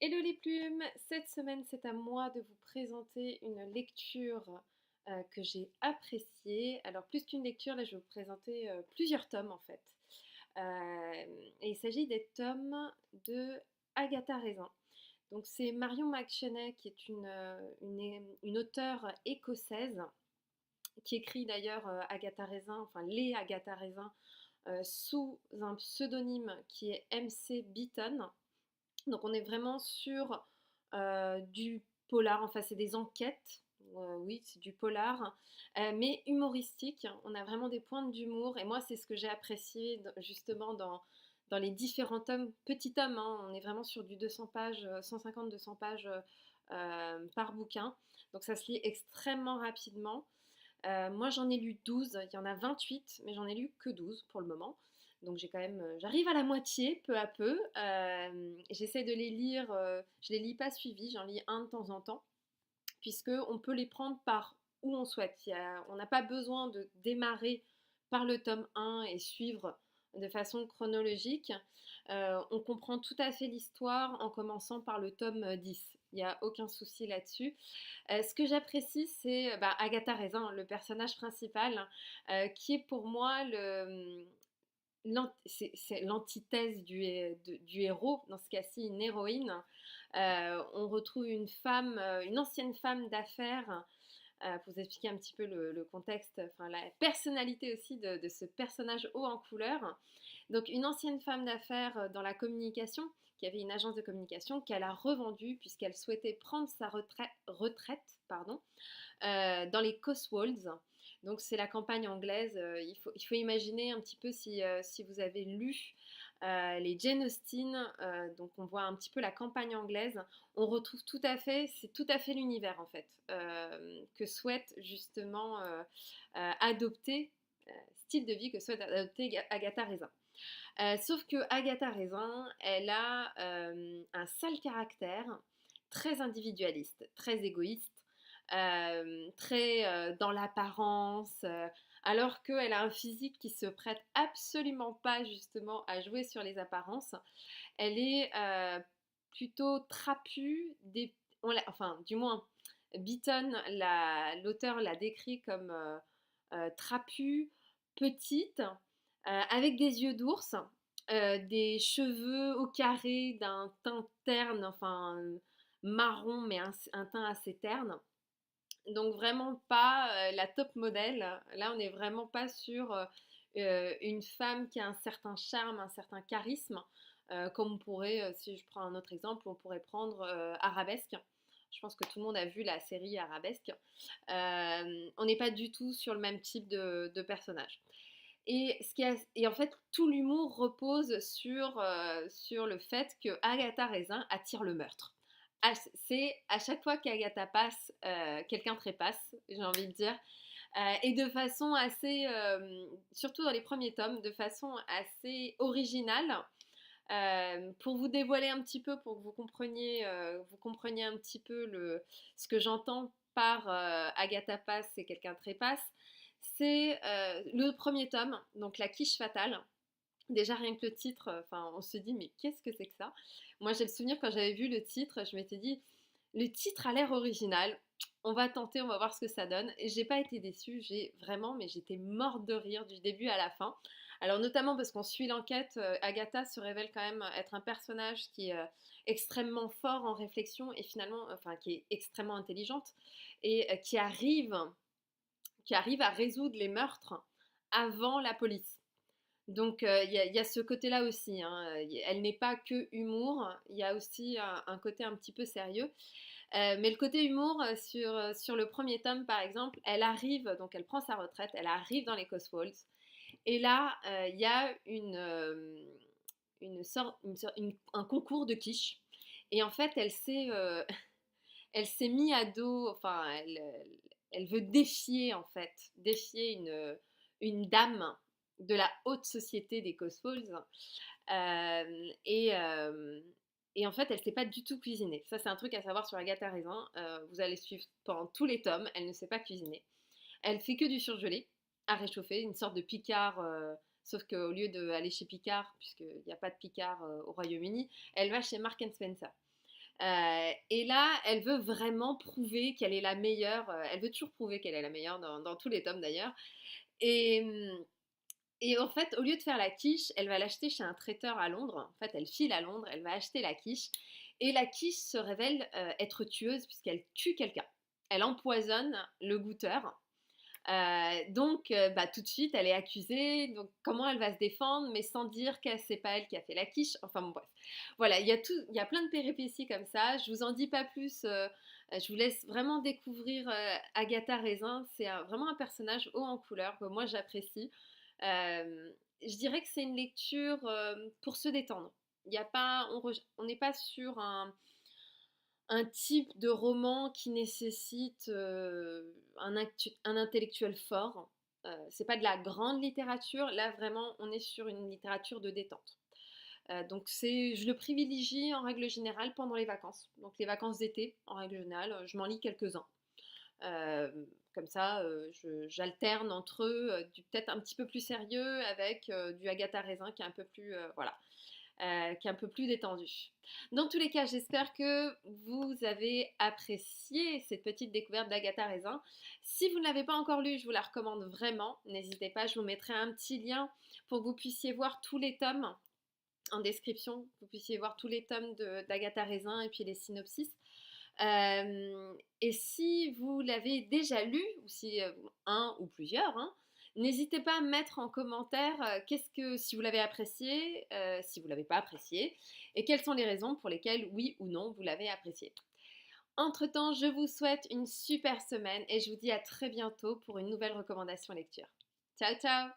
Hello les plumes! Cette semaine, c'est à moi de vous présenter une lecture que j'ai appréciée. Alors, plus qu'une lecture, là, je vais vous présenter plusieurs tomes en fait. Et il s'agit des tomes de Agatha Raisin. Donc, c'est Marion McShane qui est une auteure écossaise qui écrit d'ailleurs Agatha Raisin, enfin les Agatha Raisin, sous un pseudonyme qui est MC Beaton. Donc on est vraiment sur du polar, enfin c'est des enquêtes, oui c'est du polar, mais humoristique. On a vraiment des pointes d'humour et moi c'est ce que j'ai apprécié justement dans les différents tomes, petits tomes, hein, on est vraiment sur du 200 pages, 150-200 pages par bouquin. Donc ça se lit extrêmement rapidement. Moi, j'en ai lu 12. Il y en a 28, mais j'en ai lu que 12 pour le moment. Donc j'ai quand même, j'arrive à la moitié peu à peu. J'essaie de les lire, je les lis pas suivis, j'en lis un de temps en temps, puisque on peut les prendre par où on souhaite. On n'a pas besoin de démarrer par le tome 1 et suivre de façon chronologique. On comprend tout à fait l'histoire en commençant par le tome 10. Il n'y a aucun souci là-dessus. Ce que j'apprécie, c'est Agatha Raisin, le personnage principal, qui est pour moi c'est l'antithèse du héros, dans ce cas-ci une héroïne. On retrouve une femme, une ancienne femme d'affaires, pour vous expliquer un petit peu le contexte, enfin la personnalité aussi de ce personnage haut en couleur. Donc une ancienne femme d'affaires dans la communication, qui avait une agence de communication, qu'elle a revendue puisqu'elle souhaitait prendre sa retraite pardon, dans les Cotswolds. Donc c'est la campagne anglaise. Il faut imaginer un petit peu si vous avez lu les Jane Austen, donc on voit un petit peu la campagne anglaise. On retrouve tout à fait, c'est tout à fait l'univers en fait que souhaite justement adopter, style de vie que souhaite adopter Agatha Raisin. Sauf que Agatha Raisin, elle a un sale caractère, très individualiste, très égoïste, très dans l'apparence, alors qu'elle a un physique qui se prête absolument pas justement à jouer sur les apparences. Elle est plutôt trapue, enfin du moins Beaton, l'auteur l'a décrit comme trapue, petite, avec des yeux d'ours, des cheveux au carré, d'un teint terne, enfin marron, mais un teint assez terne. Donc vraiment pas la top modèle. Là, on n'est vraiment pas sur une femme qui a un certain charme, un certain charisme, comme on pourrait, si je prends un autre exemple, on pourrait prendre Arabesque. Je pense que tout le monde a vu la série Arabesque. On n'est pas du tout sur le même type de personnage. Et en fait, tout l'humour repose sur le fait que Agatha Raisin attire le meurtre. C'est à chaque fois qu'Agatha passe, quelqu'un trépasse, j'ai envie de dire. Et de façon assez, surtout dans les premiers tomes, de façon assez originale. Pour vous dévoiler un petit peu, pour que vous compreniez un petit peu ce que j'entends par Agatha passe et quelqu'un trépasse, c'est le premier tome, donc la quiche fatale. Déjà rien que le titre, enfin on se dit mais qu'est-ce que c'est que ça? Moi j'ai le souvenir quand j'avais vu le titre, je m'étais dit le titre a l'air original, on va tenter, on va voir ce que ça donne. Et j'ai pas été déçue, mais j'étais morte de rire du début à la fin. Alors notamment parce qu'on suit l'enquête, Agatha se révèle quand même être un personnage qui est extrêmement fort en réflexion et finalement, enfin qui est extrêmement intelligente et qui arrive à résoudre les meurtres avant la police. Donc il y a ce côté-là aussi, hein. Elle n'est pas que humour, il y a aussi un côté un petit peu sérieux. Mais le côté humour sur le premier tome, par exemple, elle arrive, donc elle prend sa retraite, elle arrive dans les Cotswolds. Et là, il y a un concours de quiche. Et en fait, elle s'est mis à dos, enfin, elle veut défier, en fait, défier une dame de la haute société des Cotswolds. Euh, et, euh, et en fait, elle ne sait pas du tout cuisiner. Ça, c'est un truc à savoir sur Agatha Raisin. Vous allez suivre pendant tous les tomes, elle ne sait pas cuisiner. Elle fait que du surgelé à réchauffer, une sorte de Picard, sauf qu'au lieu d'aller chez Picard, puisqu'il n'y a pas de Picard au Royaume-Uni, elle va chez Mark Spencer. Et là, elle veut vraiment prouver qu'elle est la meilleure. Elle veut toujours prouver qu'elle est la meilleure dans tous les tomes d'ailleurs. Et, et en fait, au lieu de faire la quiche, elle va l'acheter chez un traiteur à Londres. En fait, elle file à Londres, elle va acheter la quiche. Et la quiche se révèle être tueuse puisqu'elle tue quelqu'un. Elle empoisonne le goûteur. Donc, tout de suite, elle est accusée. Donc, comment elle va se défendre, mais sans dire que c'est pas elle qui a fait la quiche. Enfin, bon, bref. Voilà, il y a plein de péripéties comme ça. Je vous en dis pas plus. Je vous laisse vraiment découvrir Agatha Raisin. C'est vraiment un personnage haut en couleur que moi j'apprécie. Je dirais que c'est une lecture pour se détendre. Il y a pas, on n'est pas sur un type de roman qui nécessite un intellectuel fort. C'est pas de la grande littérature, là vraiment on est sur une littérature de détente. Donc je le privilégie en règle générale pendant les vacances. Donc les vacances d'été, en règle générale, je m'en lis quelques-uns. Euh, Comme ça, j'alterne entre eux du peut-être un petit peu plus sérieux avec du Agatha Raisin qui est un peu plus, voilà, qui est un peu plus détendu. Dans tous les cas, j'espère que vous avez apprécié cette petite découverte d'Agatha Raisin. Si vous ne l'avez pas encore lu, je vous la recommande vraiment. N'hésitez pas, je vous mettrai un petit lien pour que vous puissiez voir tous les tomes en description. Vous puissiez voir tous les tomes d'Agatha Raisin et puis les synopsis. Et si vous l'avez déjà lu, ou si un ou plusieurs, hein, n'hésitez pas à mettre en commentaire si vous l'avez apprécié, si vous ne l'avez pas apprécié, et quelles sont les raisons pour lesquelles oui ou non vous l'avez apprécié. Entre-temps, je vous souhaite une super semaine et je vous dis à très bientôt pour une nouvelle recommandation lecture. Ciao ciao!